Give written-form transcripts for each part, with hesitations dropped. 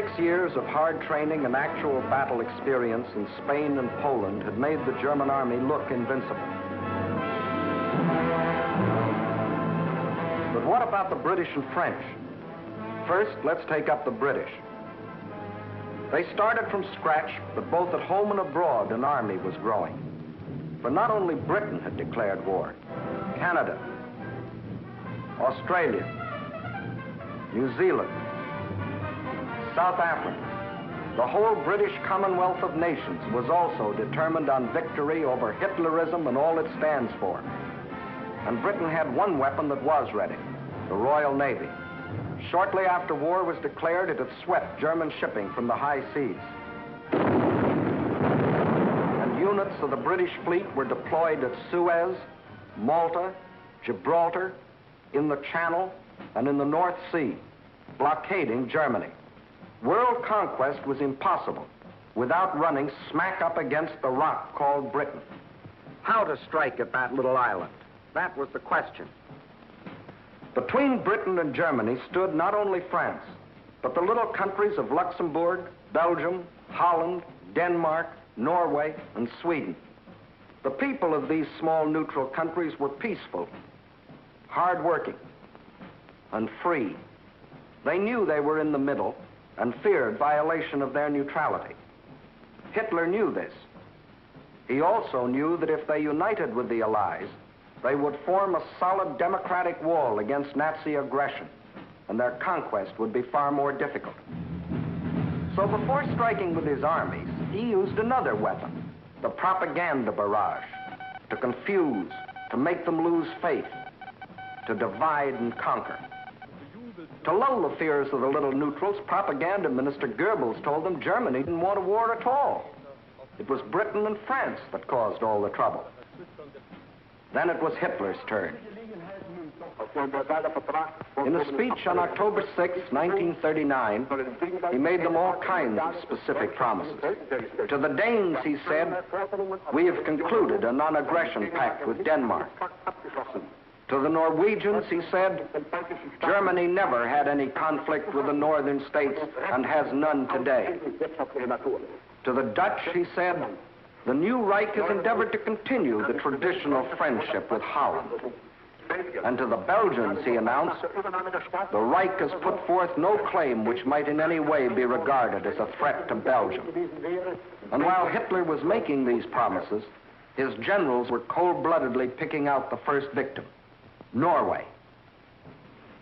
6 years of hard training and actual battle experience in Spain and Poland had made the German army look invincible. But what about the British and French? First, let's take up the British. They started from scratch, but both at home and abroad, an army was growing. For not only Britain had declared war, Canada, Australia, New Zealand, South Africa, the whole British Commonwealth of Nations was also determined on victory over Hitlerism and all it stands for. And Britain had one weapon that was ready, the Royal Navy. Shortly after war was declared, it had swept German shipping from the high seas. And units of the British fleet were deployed at Suez, Malta, Gibraltar, in the Channel, and in the North Sea, blockading Germany. World conquest was impossible without running smack up against the rock called Britain. How to strike at that little island? That was the question. Between Britain and Germany stood not only France, but the little countries of Luxembourg, Belgium, Holland, Denmark, Norway, and Sweden. The people of these small neutral countries were peaceful, hard-working, and free. They knew they were in the middle and feared violation of their neutrality. Hitler knew this. He also knew that if they united with the Allies, they would form a solid democratic wall against Nazi aggression, and their conquest would be far more difficult. So before striking with his armies, he used another weapon, the propaganda barrage, to confuse, to make them lose faith, to divide and conquer. To lull the fears of the little neutrals, propaganda minister Goebbels told them Germany didn't want a war at all. It was Britain and France that caused all the trouble. Then it was Hitler's turn. In a speech on October 6, 1939, he made them all kinds of specific promises. To the Danes, he said, "We have concluded a non-aggression pact with Denmark." To the Norwegians, he said, "Germany never had any conflict with the northern states and has none today." To the Dutch, he said, "The new Reich has endeavored to continue the traditional friendship with Holland." And to the Belgians, he announced, "The Reich has put forth no claim which might in any way be regarded as a threat to Belgium." And while Hitler was making these promises, his generals were cold-bloodedly picking out the first victim, Norway.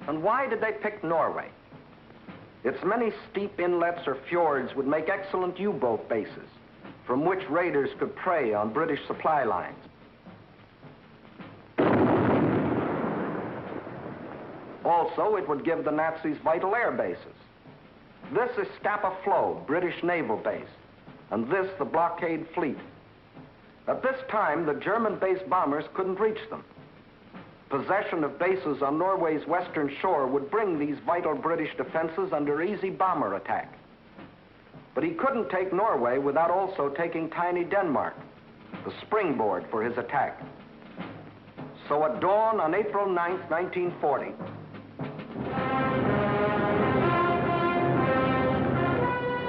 And why did they pick Norway? Its many steep inlets or fjords would make excellent U-boat bases, from which raiders could prey on British supply lines. Also, it would give the Nazis vital air bases. This is Scapa Flow, British naval base, and this the blockade fleet. At this time, the German-based bombers couldn't reach them. Possession of bases on Norway's western shore would bring these vital British defenses under easy bomber attack. But he couldn't take Norway without also taking tiny Denmark, the springboard for his attack. So at dawn on April 9th, 1940,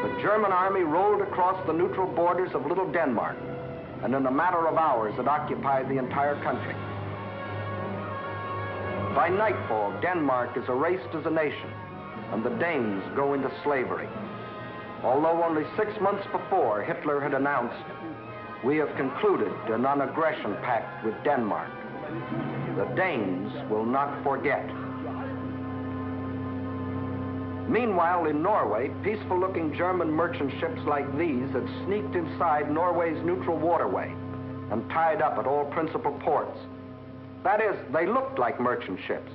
the German army rolled across the neutral borders of little Denmark, and in a matter of hours it occupied the entire country. By nightfall, Denmark is erased as a nation, and the Danes go into slavery. Although only 6 months before, Hitler had announced, "We have concluded a non-aggression pact with Denmark. The Danes will not forget." Meanwhile, in Norway, peaceful-looking German merchant ships like these had sneaked inside Norway's neutral waterway and tied up at all principal ports. That is, they looked like merchant ships.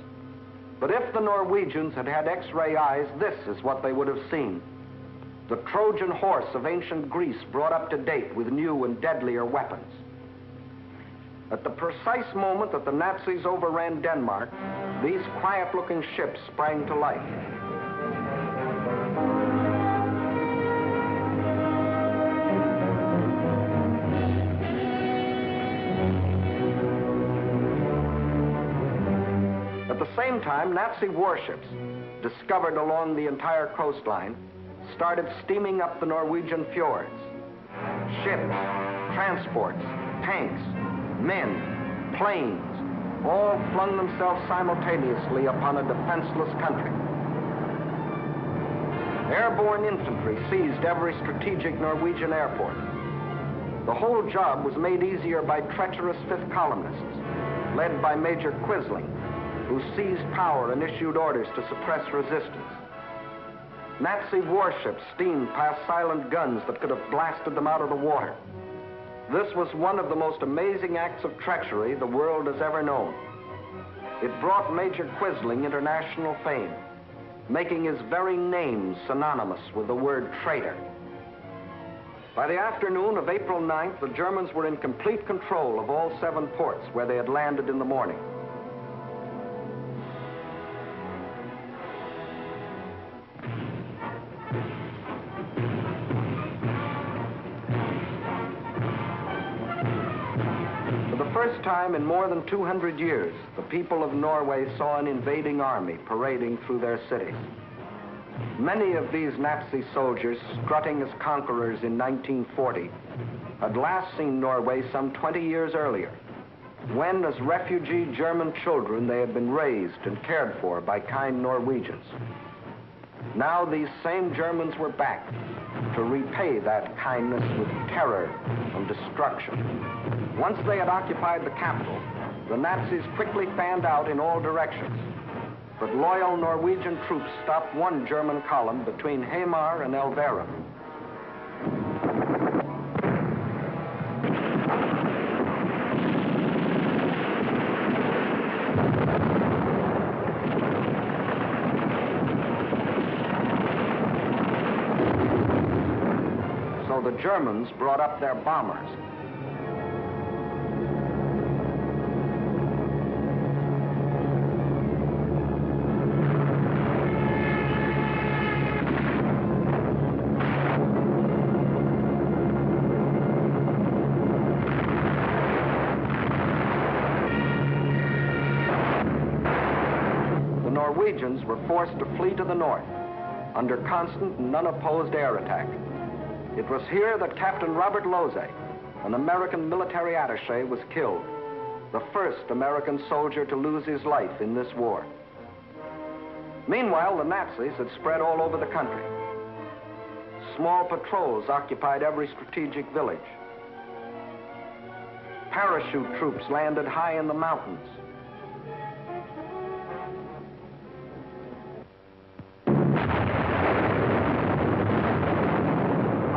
But if the Norwegians had had X-ray eyes, this is what they would have seen. The Trojan horse of ancient Greece brought up to date with new and deadlier weapons. At the precise moment that the Nazis overran Denmark, these quiet-looking ships sprang to life. At the same time, Nazi warships, discovered along the entire coastline, started steaming up the Norwegian fjords. Ships, transports, tanks, men, planes, all flung themselves simultaneously upon a defenseless country. Airborne infantry seized every strategic Norwegian airport. The whole job was made easier by treacherous fifth columnists, led by Major Quisling, who seized power and issued orders to suppress resistance. Nazi warships steamed past silent guns that could have blasted them out of the water. This was one of the most amazing acts of treachery the world has ever known. It brought Major Quisling international fame, making his very name synonymous with the word traitor. By the afternoon of April 9th, the Germans were in complete control of all 7 ports where they had landed in the morning. For the first time in more than 200 years, the people of Norway saw an invading army parading through their cities. Many of these Nazi soldiers, strutting as conquerors in 1940, had last seen Norway some 20 years earlier, when, as refugee German children, they had been raised and cared for by kind Norwegians. Now these same Germans were back to repay that kindness with terror and destruction. Once they had occupied the capital, the Nazis quickly fanned out in all directions. But loyal Norwegian troops stopped one German column between Hamar and Elvera. So the Germans brought up their bombers. Norwegians were forced to flee to the north under constant and unopposed air attack. It was here that Captain Robert Losey, an American military attaché, was killed, the first American soldier to lose his life in this war. Meanwhile, the Nazis had spread all over the country. Small patrols occupied every strategic village. Parachute troops landed high in the mountains.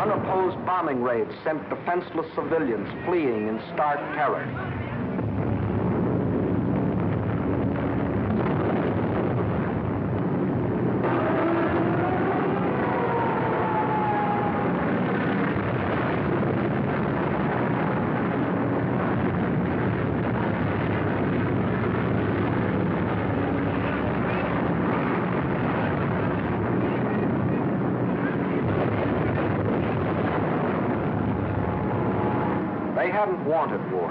Unopposed bombing raids sent defenseless civilians fleeing in stark terror. They hadn't wanted war.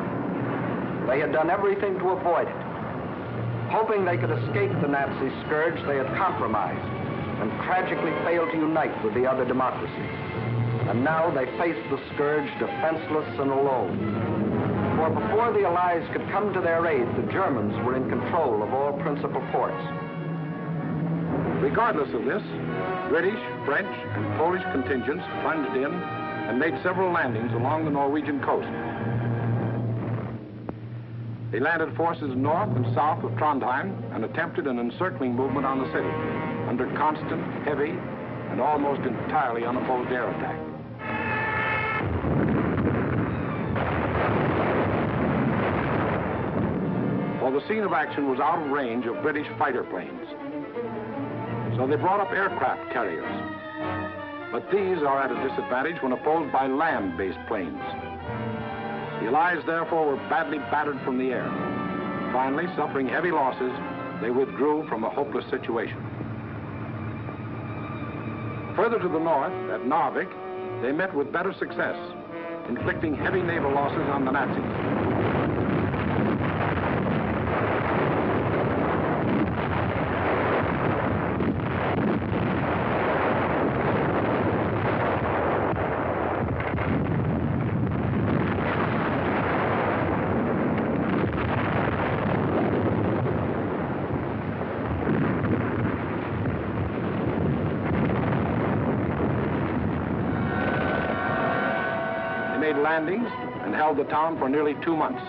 They had done everything to avoid it. Hoping they could escape the Nazi scourge, they had compromised and tragically failed to unite with the other democracies. And now they faced the scourge defenseless and alone. For before the Allies could come to their aid, the Germans were in control of all principal ports. Regardless of this, British, French, and Polish contingents plunged in and made several landings along the Norwegian coast. They landed forces north and south of Trondheim and attempted an encircling movement on the city under constant, heavy, and almost entirely unopposed air attack. Well, the scene of action was out of range of British fighter planes, so they brought up aircraft carriers. But these are at a disadvantage when opposed by land-based planes. The Allies, therefore, were badly battered from the air. Finally, suffering heavy losses, they withdrew from a hopeless situation. Further to the north, at Narvik, they met with better success, inflicting heavy naval losses on the Nazis. landings and held the town for nearly 2 months.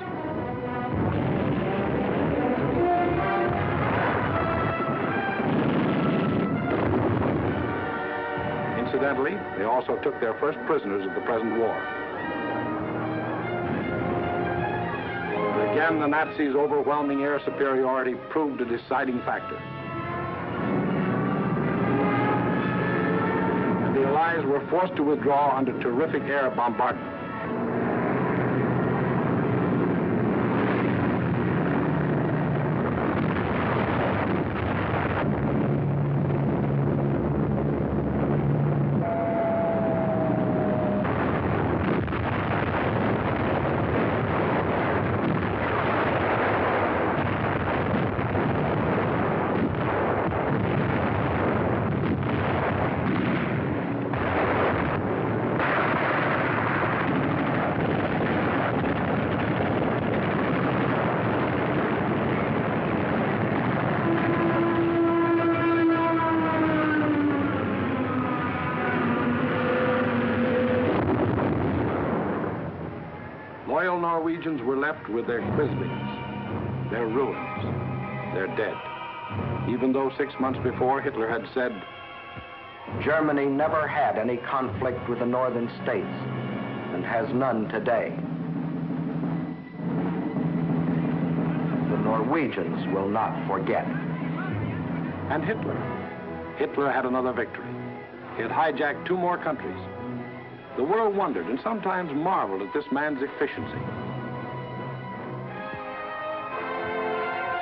Incidentally, they also took their first prisoners of the present war. Again, the Nazis' overwhelming air superiority proved a deciding factor. And the Allies were forced to withdraw under terrific air bombardment. Loyal Norwegians were left with their Krislings, their ruins, their dead. Even though 6 months before Hitler had said, Germany never had any conflict with the northern states and has none today. The Norwegians will not forget. And Hitler had another victory. He had hijacked 2 more countries. The world wondered and sometimes marveled at this man's efficiency.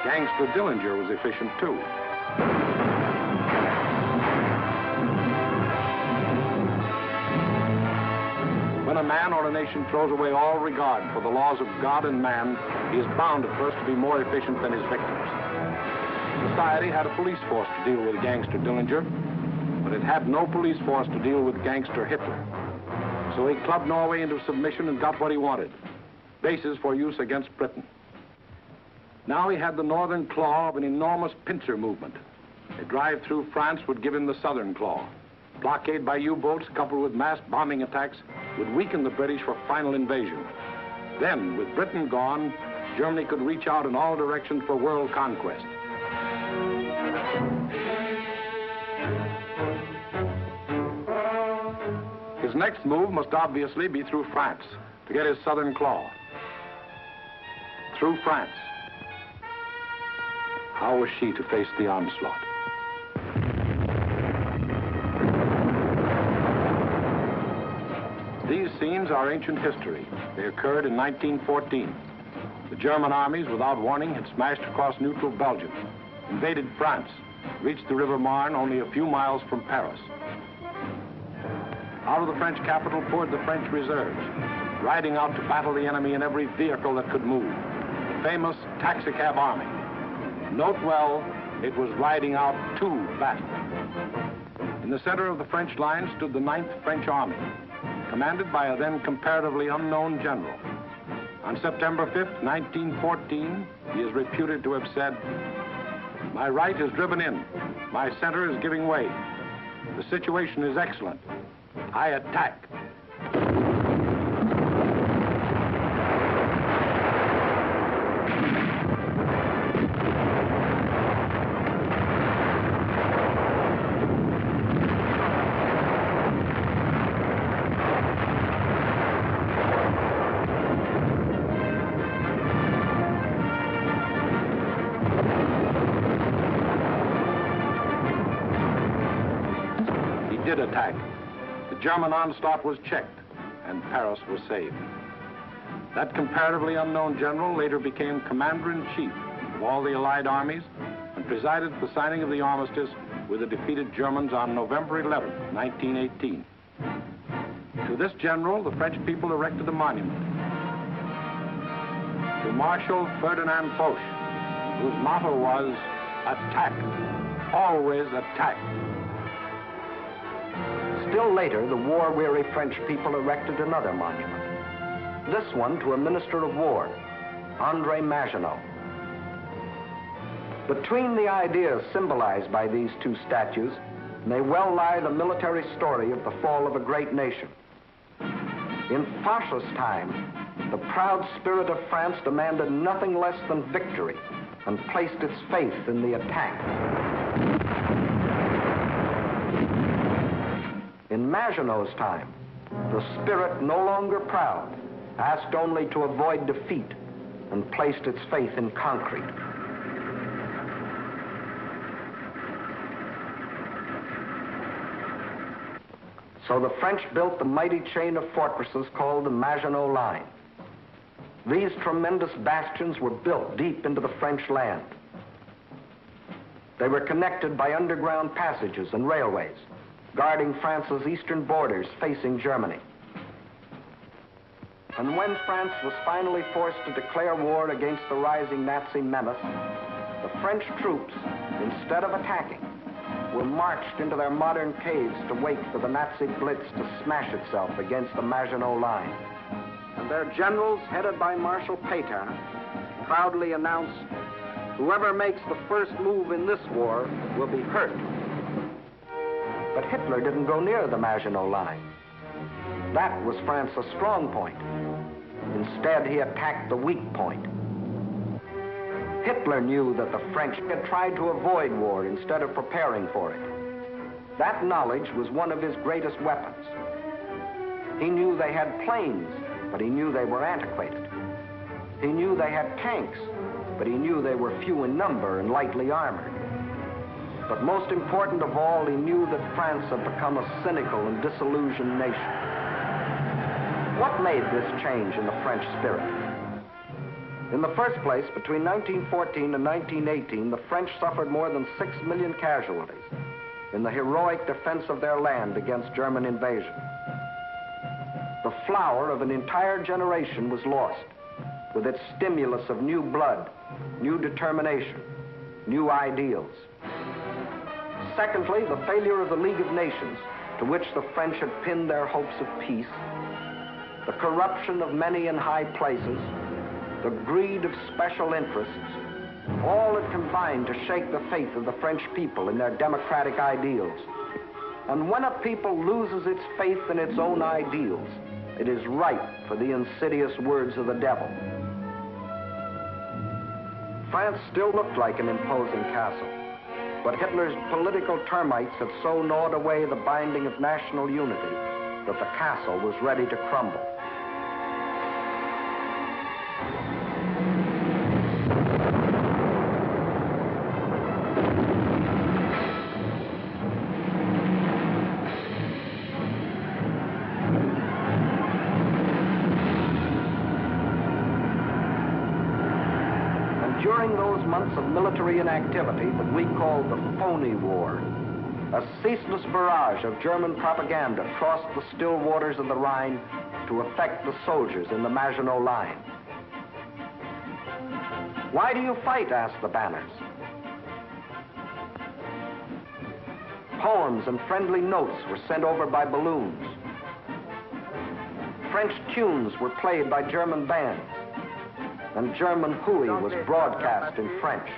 Gangster Dillinger was efficient too. When a man or a nation throws away all regard for the laws of God and man, he is bound at first to be more efficient than his victims. Society had a police force to deal with Gangster Dillinger, but it had no police force to deal with Gangster Hitler. So he clubbed Norway into submission and got what he wanted, bases for use against Britain. Now he had the northern claw of an enormous pincer movement. A drive through France would give him the southern claw. Blockade by U-boats coupled with mass bombing attacks would weaken the British for final invasion. Then, with Britain gone, Germany could reach out in all directions for world conquest. His next move must obviously be through France to get his southern claw. Through France. How was she to face the onslaught? These scenes are ancient history. They occurred in 1914. The German armies, without warning, had smashed across neutral Belgium, invaded France, reached the River Marne only a few miles from Paris. Out of the French capital poured the French reserves, riding out to battle the enemy in every vehicle that could move. The famous taxicab army. Note well, it was riding out to battle. In the center of the French line stood the 9th French Army, commanded by a then comparatively unknown general. On September 5th, 1914, he is reputed to have said, "My right is driven in. My center is giving way. The situation is excellent. I attack." He did attack. The German onslaught was checked, and Paris was saved. That comparatively unknown general later became commander-in-chief of all the Allied armies and presided at the signing of the armistice with the defeated Germans on November 11, 1918. To this general, the French people erected a monument. To Marshal Ferdinand Foch, whose motto was, "Attack, always attack." Still later, the war-weary French people erected another monument. This one to a minister of war, André Maginot. Between the ideas symbolized by these 2 statues may well lie the military story of the fall of a great nation. In Foch's time, the proud spirit of France demanded nothing less than victory and placed its faith in the attack. In Maginot's time, the spirit, no longer proud, asked only to avoid defeat and placed its faith in concrete. So the French built the mighty chain of fortresses called the Maginot Line. These tremendous bastions were built deep into the French land. They were connected by underground passages and railways, guarding France's eastern borders facing Germany. And when France was finally forced to declare war against the rising Nazi menace, the French troops, instead of attacking, were marched into their modern caves to wait for the Nazi blitz to smash itself against the Maginot Line. And their generals, headed by Marshal Pétain, proudly announced, "Whoever makes the first move in this war will be hurt." But Hitler didn't go near the Maginot Line. That was France's strong point. Instead, he attacked the weak point. Hitler knew that the French had tried to avoid war instead of preparing for it. That knowledge was one of his greatest weapons. He knew they had planes, but he knew they were antiquated. He knew they had tanks, but he knew they were few in number and lightly armored. But most important of all, he knew that France had become a cynical and disillusioned nation. What made this change in the French spirit? In the first place, between 1914 and 1918, the French suffered more than 6 million casualties in the heroic defense of their land against German invasion. The flower of an entire generation was lost, with its stimulus of new blood, new determination, new ideals. Secondly, the failure of the League of Nations, to which the French had pinned their hopes of peace, the corruption of many in high places, the greed of special interests, all had combined to shake the faith of the French people in their democratic ideals. And when a people loses its faith in its own ideals, it is ripe for the insidious words of the devil. France still looked like an imposing castle, but Hitler's political termites had so gnawed away the binding of national unity that the castle was ready to crumble. During those months of military inactivity that we called the phony war, a ceaseless barrage of German propaganda crossed the still waters of the Rhine to affect the soldiers in the Maginot Line. "Why do you fight?" asked the banners. Poems and friendly notes were sent over by balloons. French tunes were played by German bands, and German hooey was broadcast in French.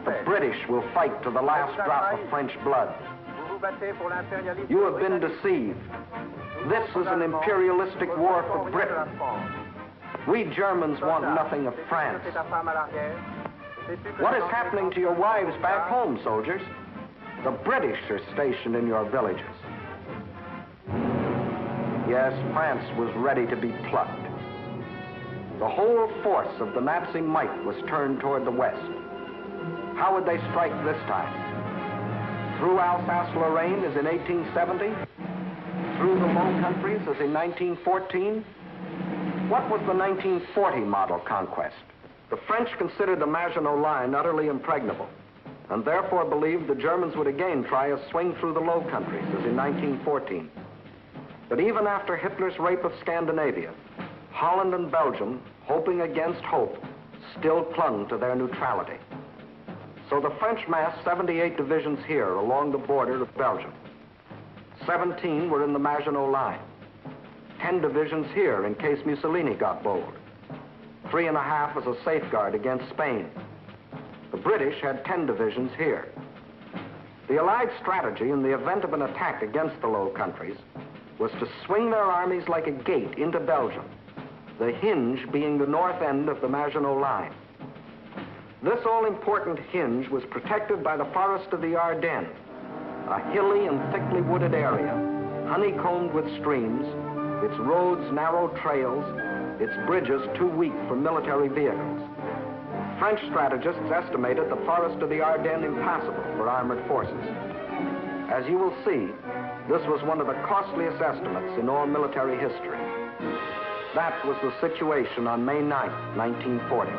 The British will fight to the last drop of French blood. You have been deceived. This is an imperialistic war for Britain. We Germans want nothing of France. What is happening to your wives back home, soldiers? The British are stationed in your villages. Yes, France was ready to be plucked. The whole force of the Nazi might was turned toward the west. How would they strike this time? Through Alsace-Lorraine as in 1870? Through the Low Countries as in 1914? What was the 1940 model conquest? The French considered the Maginot Line utterly impregnable, and therefore believed the Germans would again try a swing through the Low Countries as in 1914. But even after Hitler's rape of Scandinavia, Holland and Belgium, hoping against hope, still clung to their neutrality. So the French massed 78 divisions here along the border of Belgium. 17 were in the Maginot Line. 10 divisions here in case Mussolini got bold. 3.5 as a safeguard against Spain. The British had 10 divisions here. The Allied strategy in the event of an attack against the Low Countries was to swing their armies like a gate into Belgium, the hinge being the north end of the Maginot Line. This all-important hinge was protected by the forest of the Ardennes, a hilly and thickly wooded area, honeycombed with streams, its roads narrow trails, its bridges too weak for military vehicles. French strategists estimated the forest of the Ardennes impassable for armored forces. As you will see, this was one of the costliest estimates in all military history. That was the situation on May 9th, 1940.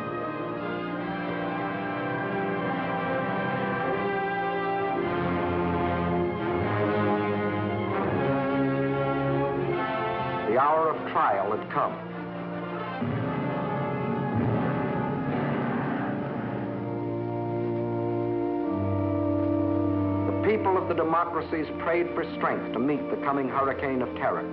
The hour of trial had come. The people of the democracies prayed for strength to meet the coming hurricane of terror.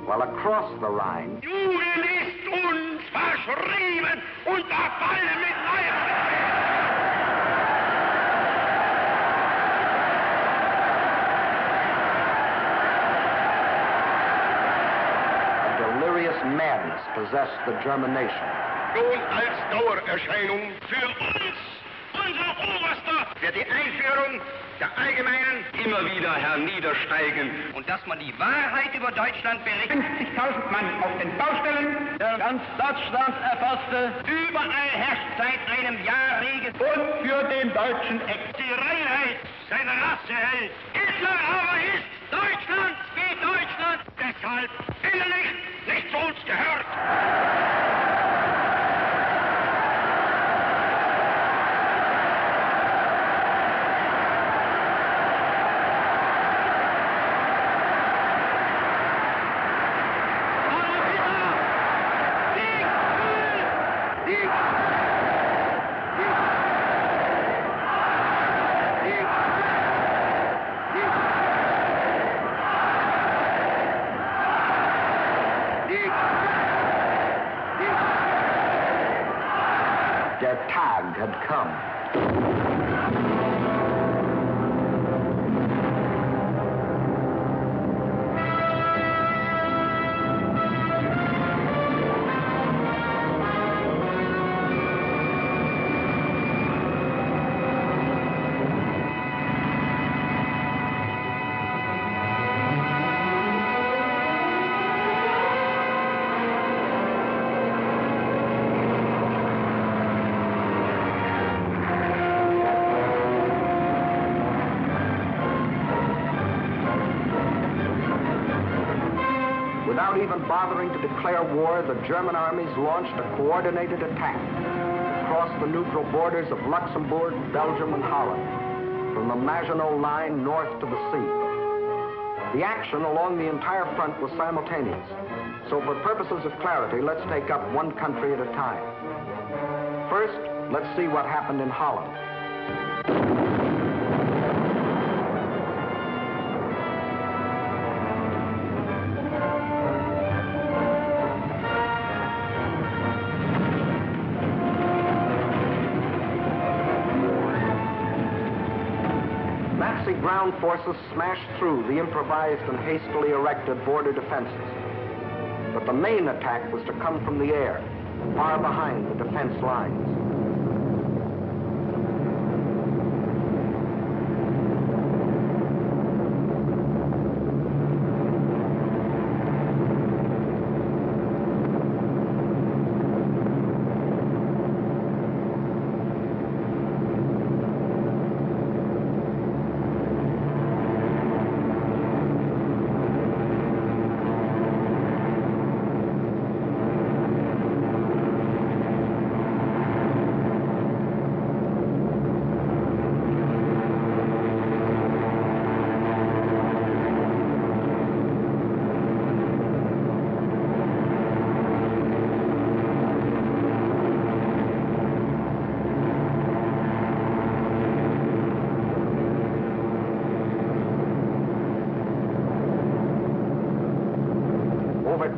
While across the Rhine, Juden ist uns verschrieben und verfallen mit Leib. a delirious madness possessed the German nation. Nun als Dauererscheinung für uns, unser Oberster, wird die Einführung der allgemeinen immer wieder herniedersteigen. Und dass man die Wahrheit über Deutschland berichtet. 50.000 Mann auf den Baustellen, Der ganz Deutschland erfasste. überall herrscht seit einem Jahr Regen und für den deutschen Die Reinheit seiner Rasse hält. Hitler aber ist Deutschland wie Deutschland. Deshalb innerlich nicht zu uns gehört. Der Tag had come. Without even bothering to declare war, the German armies launched a coordinated attack across the neutral borders of Luxembourg, Belgium, and Holland, from the Maginot Line north to the sea. The action along the entire front was simultaneous, so for purposes of clarity, let's take up one country at a time. First, let's see what happened in Holland. Nazi ground forces smashed through the improvised and hastily erected border defenses. But the main attack was to come from the air, far behind the defense lines.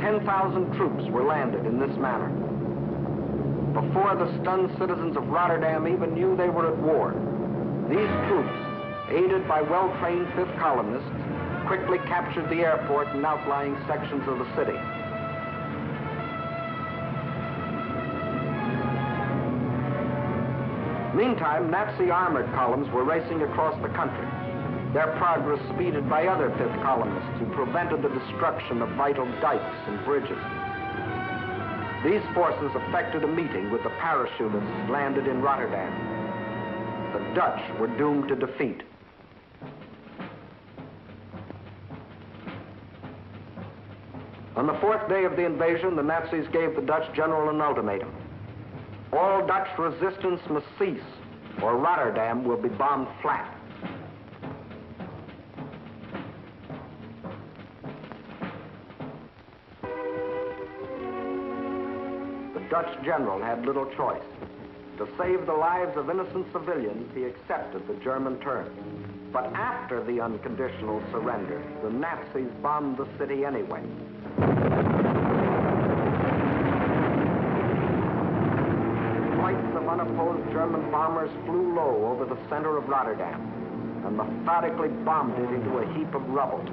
10,000 troops were landed in this manner. Before the stunned citizens of Rotterdam even knew they were at war, these troops, aided by well-trained fifth columnists, quickly captured the airport and outlying sections of the city. Meantime, Nazi armored columns were racing across the country, their progress speeded by other fifth columnists who prevented the destruction of vital dikes and bridges. These forces effected a meeting with the parachutists landed in Rotterdam. The Dutch were doomed to defeat. On the fourth day of the invasion, the Nazis gave the Dutch general an ultimatum. All Dutch resistance must cease, or Rotterdam will be bombed flat. The Dutch general had little choice. To save the lives of innocent civilians, he accepted the German terms. But after the unconditional surrender, the Nazis bombed the city anyway. Flights of unopposed German bombers flew low over the center of Rotterdam and methodically bombed it into a heap of rubble.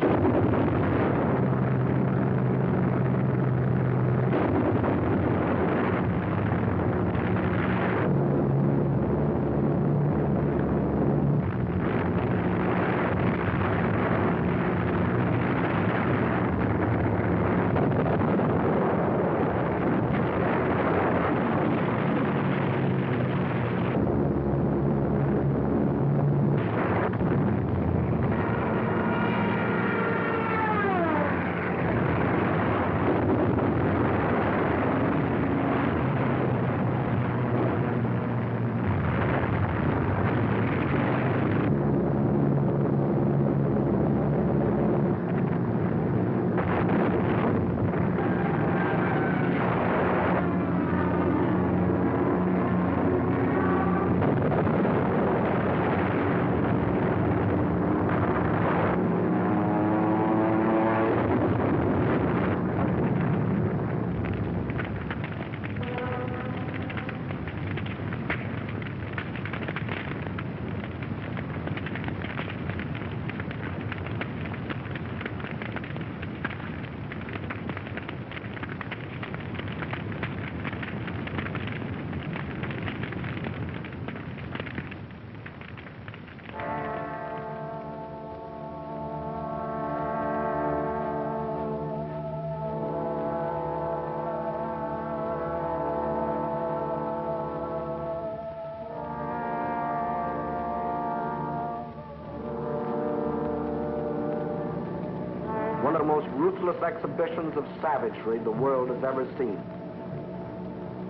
One of the most ruthless exhibitions of savagery the world has ever seen.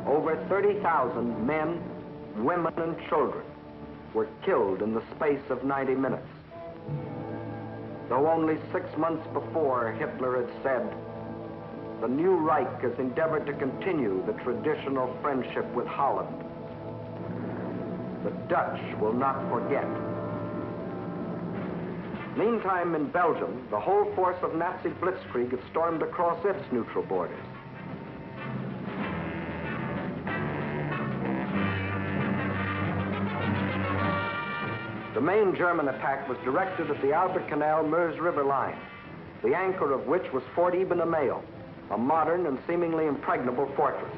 Over 30,000 men, women, and children were killed in the space of 90 minutes. Though only 6 months before, Hitler had said, the new Reich has endeavored to continue the traditional friendship with Holland. The Dutch will not forget. Meantime, in Belgium, the whole force of Nazi blitzkrieg had stormed across its neutral borders. The main German attack was directed at the Albert Canal-Meuse River line, the anchor of which was Fort Eben-Emael, a modern and seemingly impregnable fortress.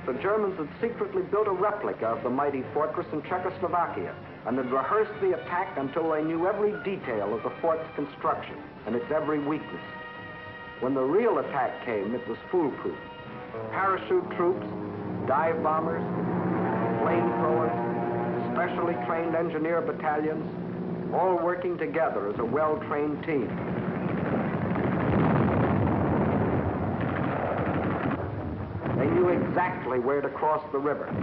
The Germans had secretly built a replica of the mighty fortress in Czechoslovakia and had rehearsed the attack until they knew every detail of the fort's construction and its every weakness. When the real attack came, it was foolproof. Parachute troops, dive bombers, flamethrowers, specially trained engineer battalions, all working together as a well-trained team. They knew exactly where to cross the river.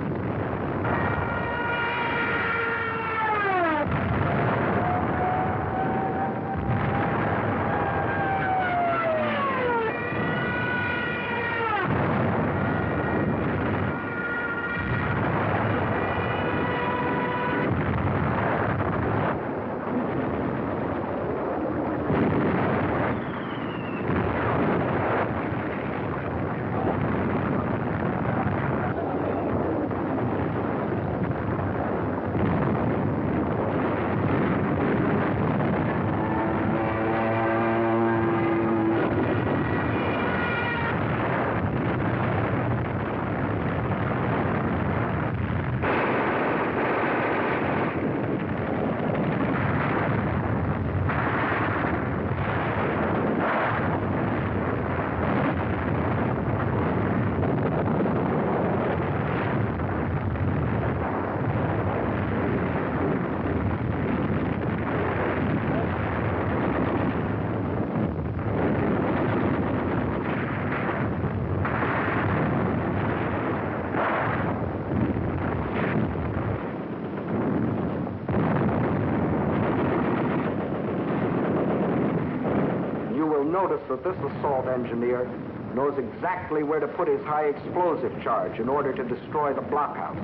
notice that this assault engineer knows exactly where to put his high explosive charge in order to destroy the blockhouse.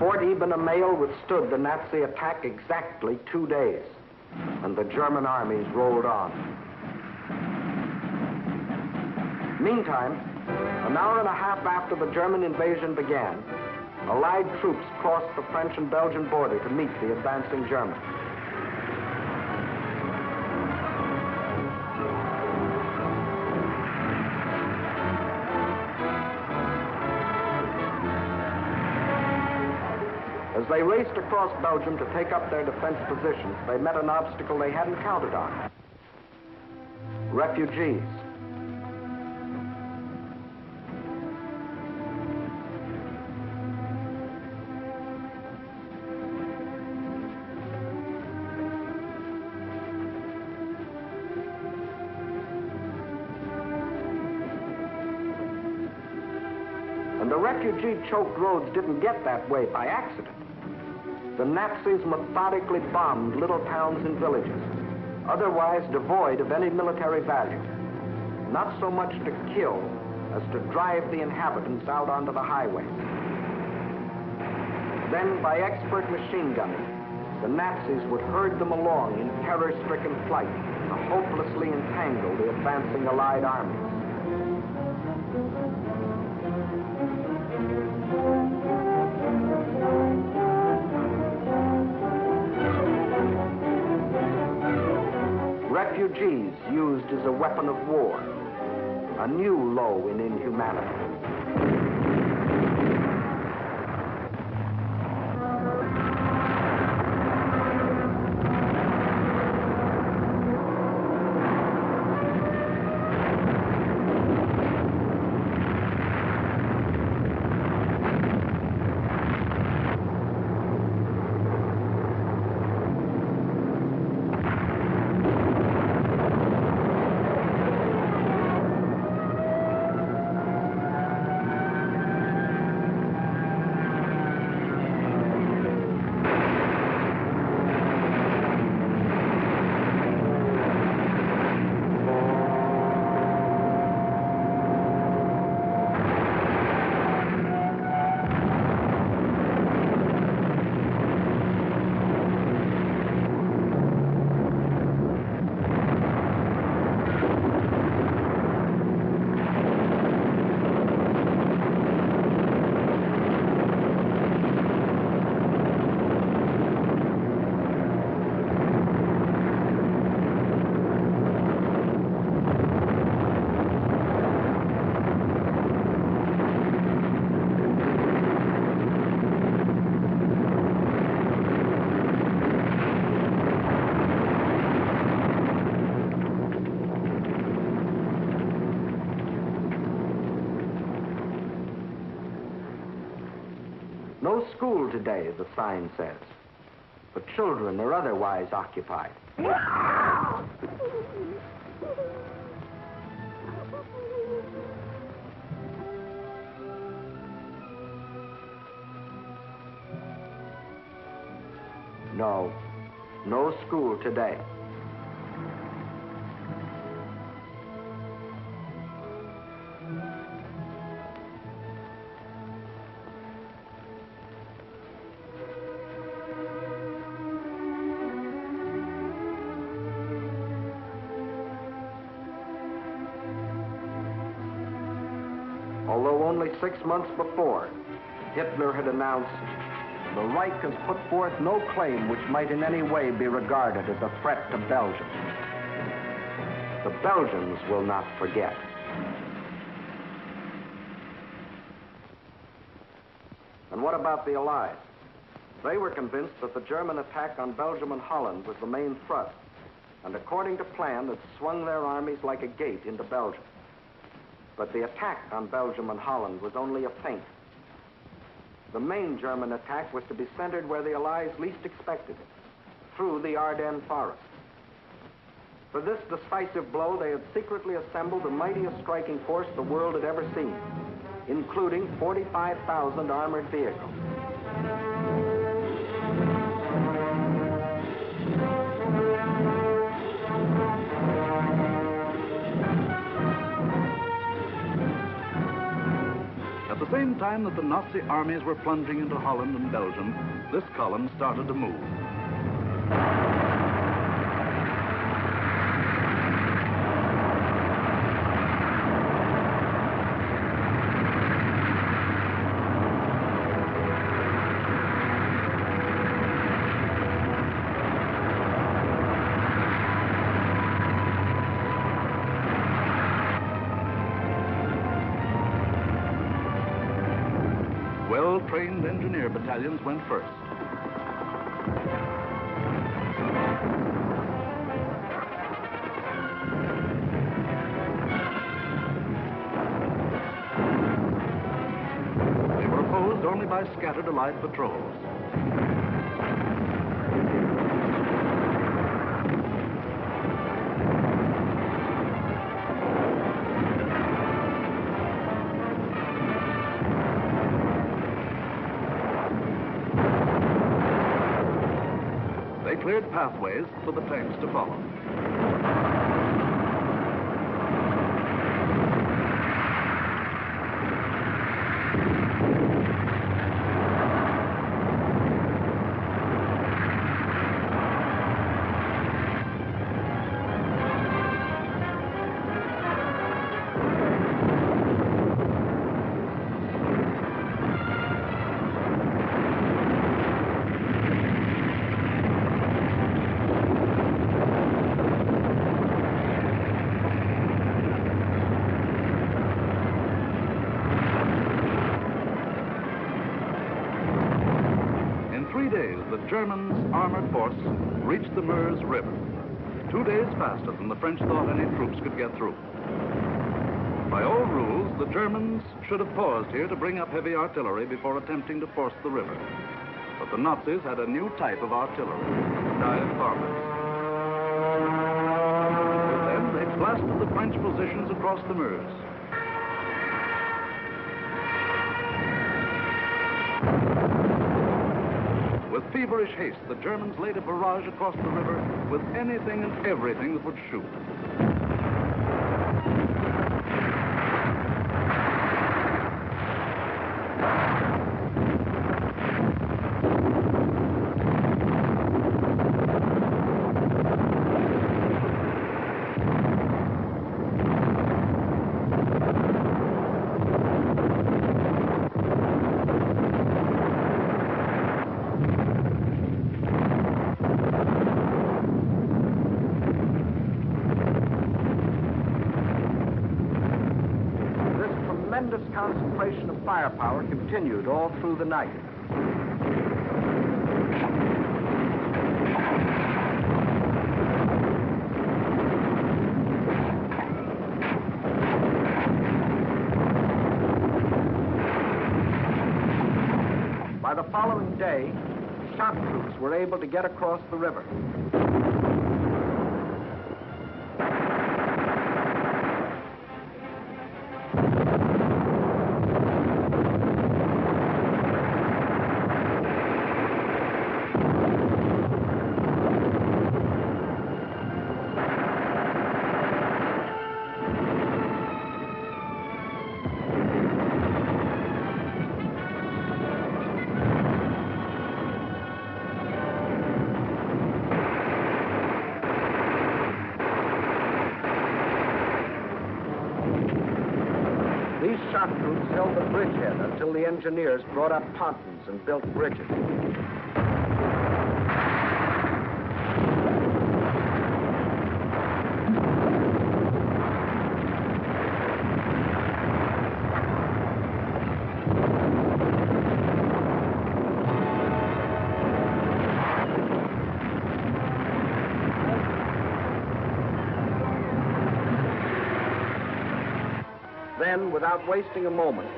Fort Eben-Emael withstood the Nazi attack exactly 2 days, and the German armies rolled on. Meantime, an hour and a half after the German invasion began, Allied troops crossed the French and Belgian border to meet the advancing Germans. As they raced across Belgium to take up their defense positions, they met an obstacle they hadn't counted on: refugees. And the refugee-choked roads didn't get that way by accident. The Nazis methodically bombed little towns and villages, otherwise devoid of any military value, not so much to kill as to drive the inhabitants out onto the highways. Then, by expert machine gunning, the Nazis would herd them along in terror-stricken flight to hopelessly entangle the advancing Allied armies. Refugees used as a weapon of war, a new low in inhumanity. No school today, the sign says, but children are otherwise occupied. No, no school today. Although only 6 months before, Hitler had announced, "The Reich has put forth no claim which might in any way be regarded as a threat to Belgium." The Belgians will not forget. And what about the Allies? They were convinced that the German attack on Belgium and Holland was the main thrust, and according to plan, had swung their armies like a gate into Belgium. But the attack on Belgium and Holland was only a feint. The main German attack was to be centered where the Allies least expected it, through the Ardennes forest. For this decisive blow, they had secretly assembled the mightiest striking force the world had ever seen, including 45,000 armored vehicles. At the same time that the Nazi armies were plunging into Holland and Belgium, this column started to move. Well-trained engineer battalions went first. They were opposed only by scattered Allied patrols. They cleared pathways for the tanks to follow. The Germans' armored force reached the Meuse River, 2 days faster than the French thought any troops could get through. By all rules, the Germans should have paused here to bring up heavy artillery before attempting to force the river. But the Nazis had a new type of artillery, dive bombers. With them, they blasted the French positions across the Meuse. With feverish haste, the Germans laid a barrage across the river with anything and everything that would shoot. Tremendous concentration of firepower continued all through the night. By the following day, shock troops were able to get across the river. These shock troops held the bridgehead until the engineers brought up pontons and built bridges. Then, without wasting a moment,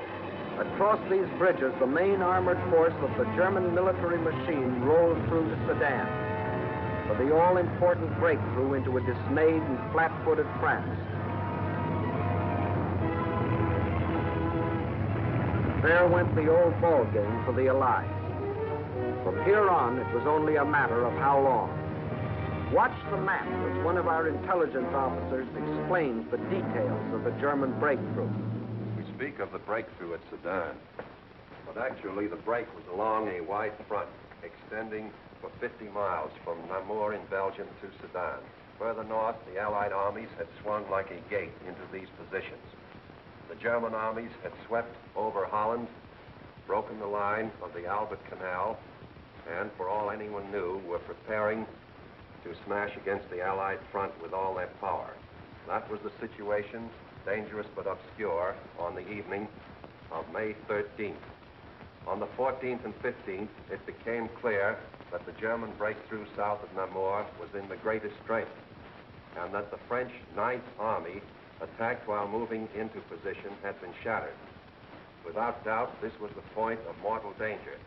across these bridges, the main armored force of the German military machine rolled through to Sedan. for the all-important breakthrough into a dismayed and flat-footed France. There went the old ball game for the Allies. From here on, it was only a matter of how long. Watch the map as one of our intelligence officers explains the details of the German breakthrough. We speak of the breakthrough at Sedan, but actually the break was along a wide front, extending for 50 miles from Namur in Belgium to Sedan. Further north, the Allied armies had swung like a gate into these positions. The German armies had swept over Holland, broken the line of the Albert Canal, and for all anyone knew, were preparing to smash against the Allied front with all their power. That was the situation, dangerous but obscure, on the evening of May 13th. On the 14th and 15th, it became clear that the German breakthrough south of Namur was in the greatest strength, and that the French 9th Army, attacked while moving into position, had been shattered. Without doubt, this was the point of mortal danger,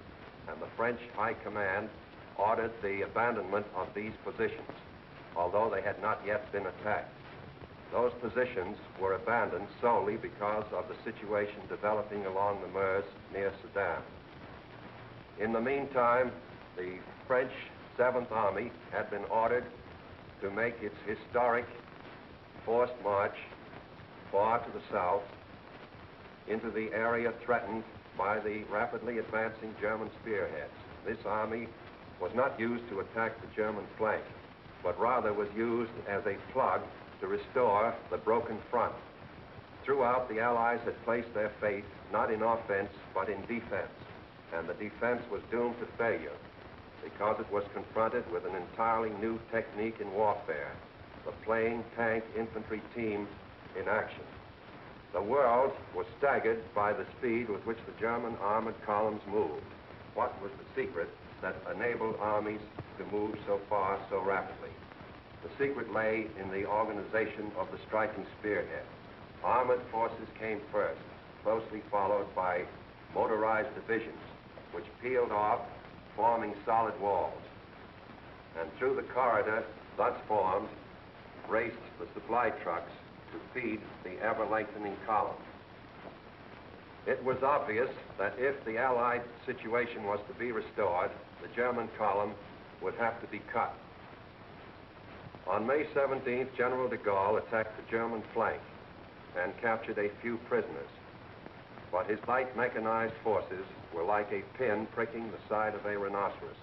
and the French High Command ordered the abandonment of these positions, although they had not yet been attacked. Those positions were abandoned solely because of the situation developing along the Meuse near Sedan. In the meantime, the French 7th Army had been ordered to make its historic forced march far to the south into the area threatened by the rapidly advancing German spearheads. This army was not used to attack the German flank, but rather was used as a plug to restore the broken front. Throughout, the Allies had placed their faith not in offense, but in defense, and the defense was doomed to failure because it was confronted with an entirely new technique in warfare, the plain tank infantry team in action. The world was staggered by the speed with which the German armored columns moved. What was the secret that enabled armies to move so far so rapidly? The secret lay in the organization of the striking spearhead. Armored forces came first, closely followed by motorized divisions, which peeled off, forming solid walls. And through the corridor thus formed raced the supply trucks to feed the ever-lengthening column. It was obvious that if the Allied situation was to be restored, the German column would have to be cut. On May 17th, General de Gaulle attacked the German flank and captured a few prisoners. But his light mechanized forces were like a pin pricking the side of a rhinoceros.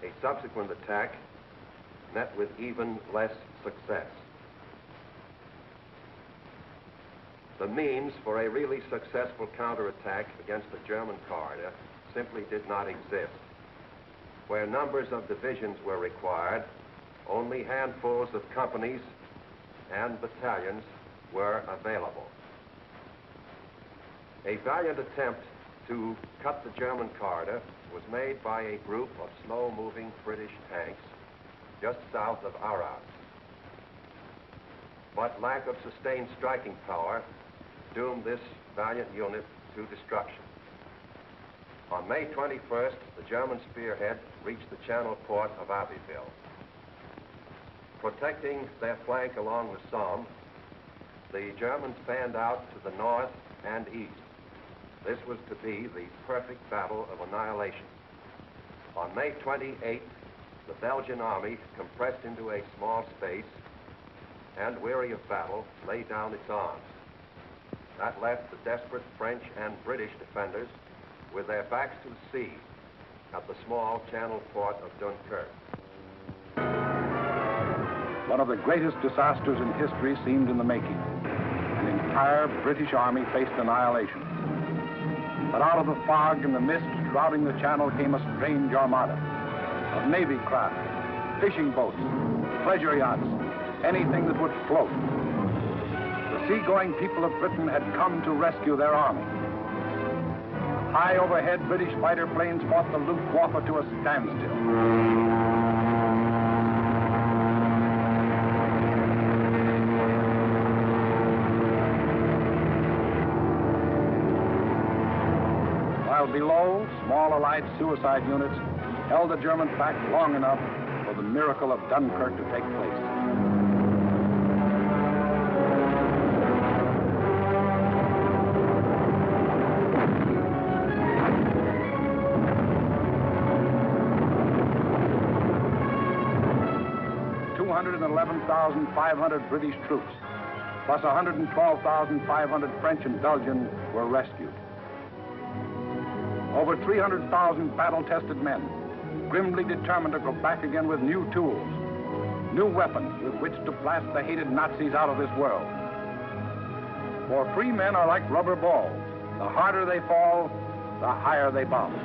A subsequent attack met with even less success. The means for a really successful counterattack against the German corridor simply did not exist. Where numbers of divisions were required, only handfuls of companies and battalions were available. A valiant attempt to cut the German corridor was made by a group of slow-moving British tanks just south of Arras. But lack of sustained striking power doomed this valiant unit to destruction. On May 21st, the German spearhead reached the channel port of Abbeville. Protecting their flank along the Somme, the Germans fanned out to the north and east. This was to be the perfect battle of annihilation. On May 28th, the Belgian army, compressed into a small space and weary of battle, laid down its arms. That left the desperate French and British defenders with their backs to the sea at the small channel port of Dunkirk. One of the greatest disasters in history seemed in the making. An entire British army faced annihilation. But out of the fog and the mist shrouding the channel came a strange armada of Navy craft, fishing boats, pleasure yachts, anything that would float. The seagoing people of Britain had come to rescue their army. High overhead, British fighter planes fought the Luftwaffe to a standstill. While below, small Allied suicide units held the Germans back long enough for the miracle of Dunkirk to take place. $211,500 British troops, plus 112,500 French and Belgian were rescued. Over 300,000 battle-tested men, grimly determined to go back again with new tools, new weapons with which to blast the hated Nazis out of this world. For free men are like rubber balls. The harder they fall, the higher they bounce.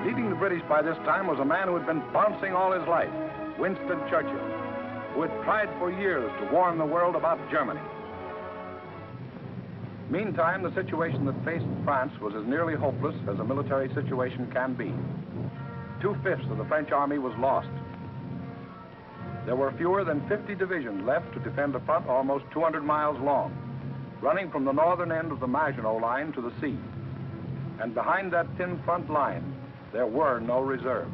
Leading the British by this time was a man who had been bouncing all his life, Winston Churchill, who had tried for years to warn the world about Germany. Meantime, the situation that faced France was as nearly hopeless as a military situation can be. 2/5 of the French army was lost. There were fewer than 50 divisions left to defend a front almost 200 miles long, running from the northern end of the Maginot Line to the sea. And behind that thin front line, there were no reserves.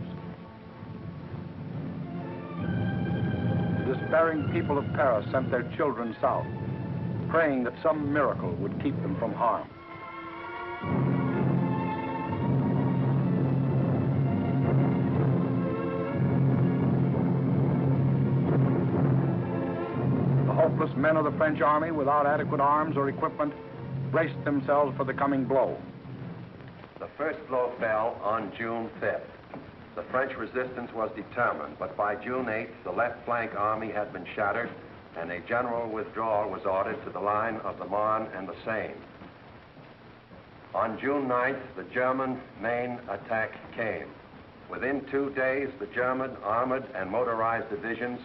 The despairing people of Paris sent their children south, praying that some miracle would keep them from harm. The hopeless men of the French army, without adequate arms or equipment, braced themselves for the coming blow. The first blow fell on June 5th. The French resistance was determined, but by June 8th, the left flank army had been shattered, and a general withdrawal was ordered to the line of the Marne and the Seine. On June 9th, the German main attack came. Within 2 days, the German armored and motorized divisions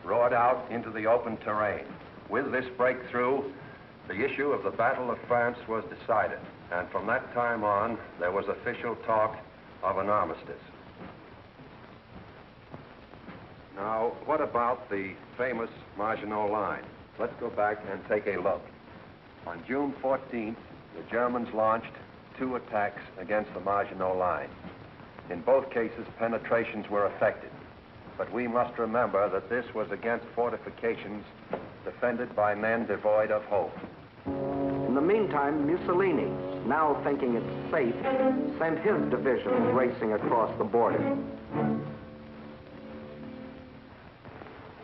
roared out into the open terrain. With this breakthrough, the issue of the Battle of France was decided, and from that time on, there was official talk of an armistice. Now, what about the famous Maginot Line? Let's go back and take a look. On June 14th, the Germans launched 2 attacks against the Maginot Line. In both cases, penetrations were effected. But we must remember that this was against fortifications defended by men devoid of hope. In the meantime, Mussolini, now thinking it safe, sent his division racing across the border.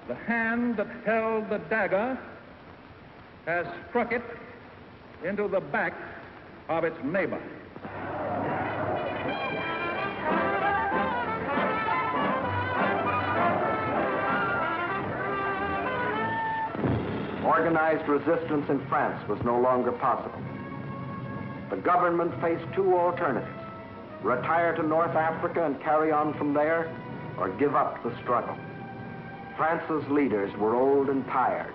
The hand that held the dagger has struck it into the back of its neighbor. Organized resistance in France was no longer possible. The government faced 2 alternatives: retire to North Africa and carry on from there, or give up the struggle. France's leaders were old and tired,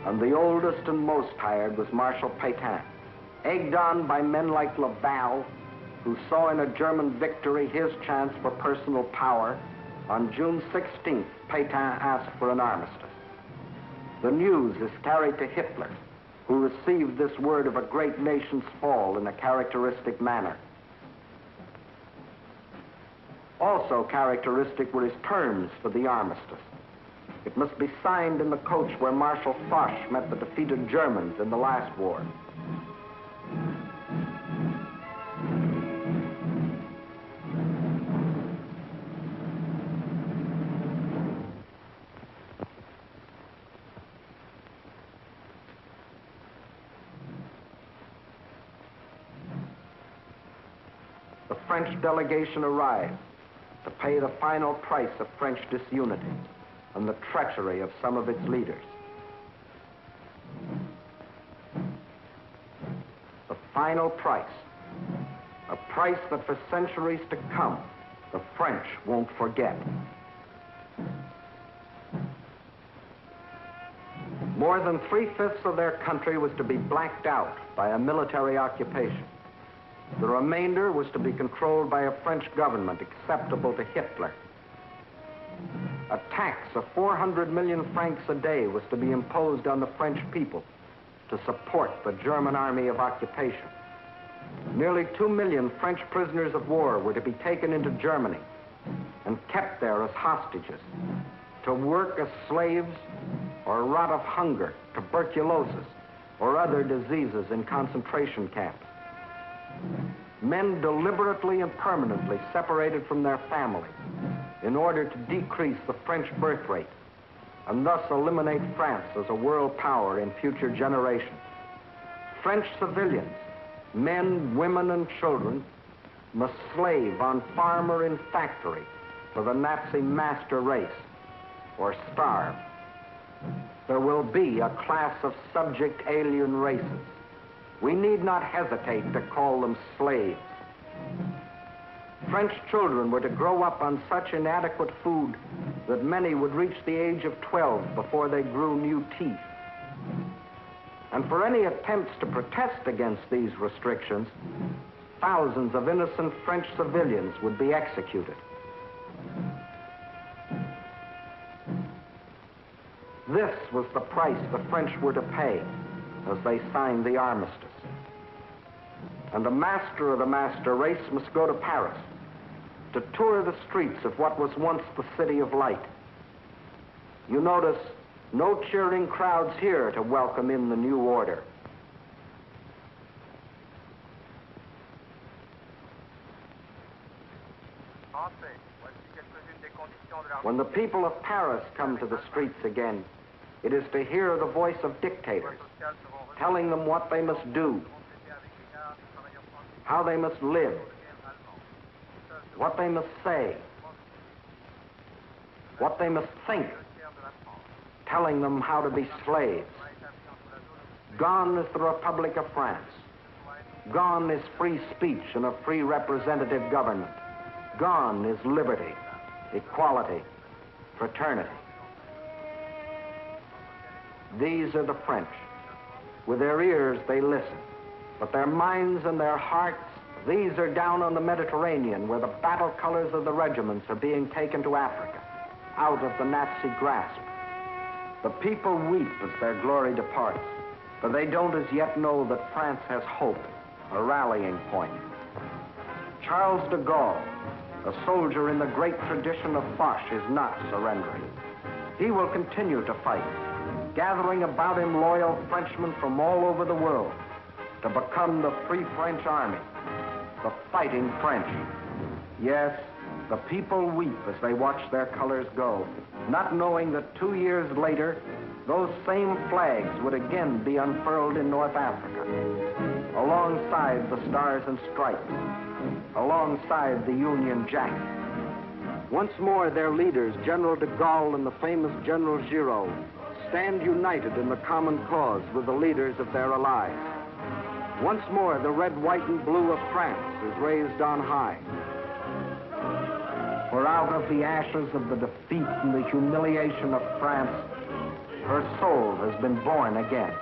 and the oldest and most tired was Marshal Pétain. Egged on by men like Laval, who saw in a German victory his chance for personal power, on June 16th, Pétain asked for an armistice. The news is carried to Hitler, who received this word of a great nation's fall in a characteristic manner. Also characteristic were his terms for the armistice. It must be signed in the coach where Marshal Foch met the defeated Germans in the last war. The French delegation arrived to pay the final price of French disunity and the treachery of some of its leaders. The final price, a price that for centuries to come, the French won't forget. More than 3/5 of their country was to be blacked out by a military occupation. The remainder was to be controlled by a French government acceptable to Hitler. A tax of 400 million francs a day was to be imposed on the French people to support the German army of occupation. Nearly 2 million French prisoners of war were to be taken into Germany and kept there as hostages, to work as slaves or rot of hunger, tuberculosis, or other diseases in concentration camps. Men deliberately and permanently separated from their families in order to decrease the French birth rate and thus eliminate France as a world power in future generations. French civilians, men, women, and children, must slave on farm or in factory for the Nazi master race or starve. There will be a class of subject alien races. We need not hesitate to call them slaves. French children were to grow up on such inadequate food that many would reach the age of 12 before they grew new teeth. And for any attempts to protest against these restrictions, thousands of innocent French civilians would be executed. This was the price the French were to pay as they signed the armistice. And the master of the master race must go to Paris to tour the streets of what was once the City of Light. You notice no cheering crowds here to welcome in the new order. When the people of Paris come to the streets again, it is to hear the voice of dictators telling them what they must do, how they must live, what they must say, what they must think, telling them how to be slaves. Gone is the Republic of France. Gone is free speech and a free representative government. Gone is liberty, equality, fraternity. These are the French. With their ears, they listen. But their minds and their hearts, these are down on the Mediterranean, where the battle colors of the regiments are being taken to Africa, out of the Nazi grasp. The people weep as their glory departs, for they don't as yet know that France has hope, a rallying point. Charles de Gaulle, a soldier in the great tradition of Foch, is not surrendering. He will continue to fight, gathering about him loyal Frenchmen from all over the world to become the Free French Army, the fighting French. Yes, the people weep as they watch their colors go, not knowing that 2 years later, those same flags would again be unfurled in North Africa, alongside the Stars and Stripes, alongside the Union Jack. Once more, their leaders, General de Gaulle and the famous General Giraud, stand united in the common cause with the leaders of their allies. Once more, the red, white, and blue of France is raised on high. For out of the ashes of the defeat and the humiliation of France, her soul has been born again.